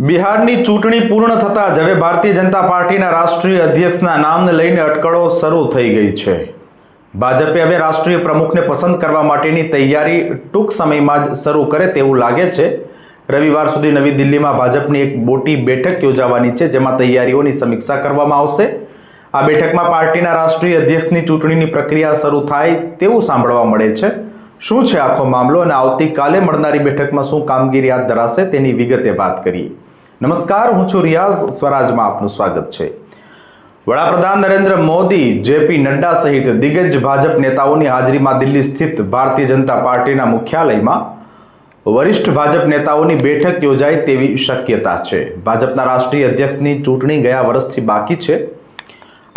બિહારની ચૂંટણી પૂર્ણ થતાં જ હવે ભારતીય જનતા પાર્ટીના રાષ્ટ્રીય અધ્યક્ષના નામને લઈને અટકળો શરૂ થઈ ગઈ છે। ભાજપે હવે રાષ્ટ્રીય પ્રમુખને પસંદ કરવા માટેની તૈયારી ટૂંક સમયમાં જ શરૂ કરે તેવું લાગે છે। રવિવાર સુધી નવી દિલ્હીમાં ભાજપની એક મોટી બેઠક યોજાવાની છે, જેમાં તૈયારીઓની સમીક્ષા કરવામાં આવશે। આ બેઠકમાં પાર્ટીના રાષ્ટ્રીય અધ્યક્ષની ચૂંટણીની પ્રક્રિયા શરૂ થાય તેવું સાંભળવા મળે છે। શું છે આખો મામલો અને આવતીકાલે મળનારી બેઠકમાં શું કામગીરી હાથ ધરાશે તેની વિગતે વાત કરીએ। નમસ્કાર, હું છું રિયાઝ, સ્વરાજમાં આપનું સ્વાગત છે। વડાપ્રધાન નરેન્દ્ર મોદી, જેપી નડ્ડા સહિત દિગ્ગજ ભાજપ નેતાઓની હાજરીમાં દિલ્હી સ્થિત ભારતીય જનતા પાર્ટીના મુખ્યાલયમાં વરિષ્ઠ ભાજપ નેતાઓની બેઠક યોજાય તેવી શક્યતા છે। ભાજપના રાષ્ટ્રીય અધ્યક્ષની ચૂંટણી ગયા વર્ષથી બાકી છે।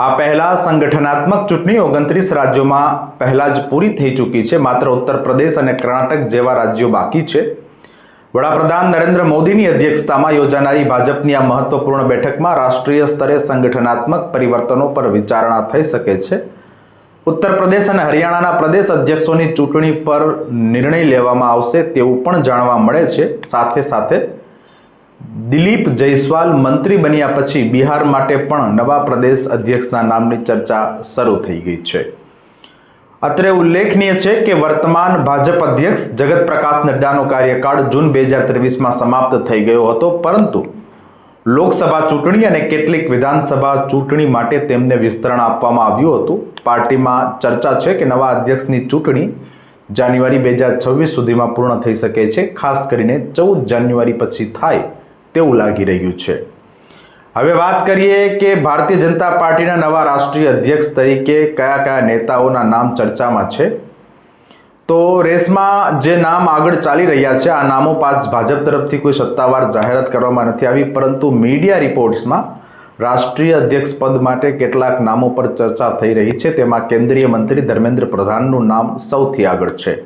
આ પહેલા સંગઠનાત્મક ચૂંટણી 29 રાજ્યોમાં પહેલા જ પૂરી થઈ ચૂકી છે। માત્ર ઉત્તર પ્રદેશ અને કર્ણાટક જેવા રાજ્યો બાકી છે। વડાપ્રધાન નરેન્દ્ર મોદીની અધ્યક્ષતામાં યોજાનારી ભાજપની આ મહત્વપૂર્ણ બેઠકમાં રાષ્ટ્રીય સ્તરે સંગઠનાત્મક પરિવર્તનો પર વિચારણા થઈ શકે છે। ઉત્તર પ્રદેશ અને હરિયાણાના પ્રદેશ અધ્યક્ષોની ચૂંટણી પર નિર્ણય લેવામાં આવશે તેવું પણ જાણવા મળે છે। સાથે સાથે દિલીપ જયસ્વાલ મંત્રી બન્યા પછી બિહાર માટે પણ નવા પ્રદેશ અધ્યક્ષના નામની ચર્ચા શરૂ થઈ ગઈ છે। અત્રે ઉલ્લેખનીય છે કે વર્તમાન ભાજપ અધ્યક્ષ જગત પ્રકાશ નડ્ડાનો કાર્યકાળ જૂન 2023માં સમાપ્ત થઈ ગયો હતો, પરંતુ લોકસભા ચૂંટણી અને કેટલીક વિધાનસભા ચૂંટણી માટે તેમને વિસ્તરણ આપવામાં આવ્યું હતું। પાર્ટીમાં ચર્ચા છે કે નવા અધ્યક્ષની ચૂંટણી જાન્યુઆરી 2026 સુધીમાં પૂર્ણ થઈ શકે છે, ખાસ કરીને 14 જાન્યુઆરી પછી થાય તેવું લાગી રહ્યું છે। હવે વાત કરીએ કે ભારતીય જનતા પાર્ટીના નવા રાષ્ટ્રીય અધ્યક્ષ તરીકે કયા કયા નેતાઓના નામ ચર્ચામાં છે। તો રેસમાં જે નામ આગળ ચાલી રહ્યા છે, આ નામો ભાજપ તરફથી કોઈ સત્તાવાર જાહેરાત કરવામાં નથી આવી, પરંતુ મીડિયા રિપોર્ટ્સમાં રાષ્ટ્રીય અધ્યક્ષ પદ માટે કેટલાક નામો પર ચર્ચા થઈ રહી છે। તેમાં કેન્દ્રીય મંત્રી ધર્મેન્દ્ર પ્રધાનનું નામ સૌથી આગળ છે,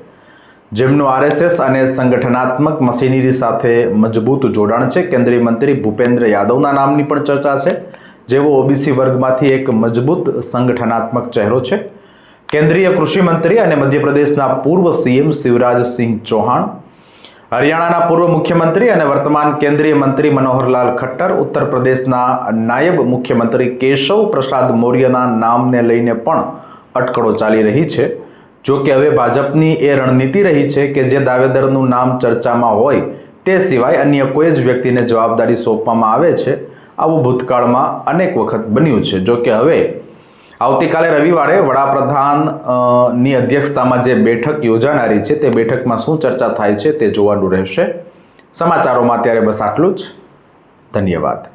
જેમનું આરએસએસ અને સંગઠનાત્મક મશીનરી સાથે મજબૂત જોડાણ છે। કેન્દ્રીય મંત્રી ભૂપેન્દ્ર યાદવના નામની પણ ચર્ચા છે, જેઓ ઓબીસી વર્ગમાંથી એક મજબૂત સંગઠનાત્મક ચહેરો છે। કેન્દ્રીય કૃષિ મંત્રી અને મધ્યપ્રદેશના પૂર્વ સીએમ શિવરાજસિંહ ચૌહાણ, હરિયાણાના પૂર્વ મુખ્યમંત્રી અને વર્તમાન કેન્દ્રીય મંત્રી મનોહરલાલ ખટ્ટર, ઉત્તર પ્રદેશના નાયબ મુખ્યમંત્રી કેશવ પ્રસાદ મૌર્યના નામને લઈને પણ અટકળો ચાલી રહી છે। જો કે હવે ભાજપની એ રણનીતિ રહી છે કે જે દાવેદારનું નામ ચર્ચામાં હોય તે સિવાય અન્ય કોઈ જ વ્યક્તિને જવાબદારી સોંપવામાં આવે છે। આવું ભૂતકાળમાં અનેક વખત બન્યું છે। જો કે હવે આવતીકાલે રવિવારે વડાપ્રધાનની અધ્યક્ષતામાં જે બેઠક યોજાનારી છે તે બેઠકમાં શું ચર્ચા થાય છે તે જોવાનું રહેશે। સમાચારોમાં અત્યારે બસ આટલું જ। ધન્યવાદ।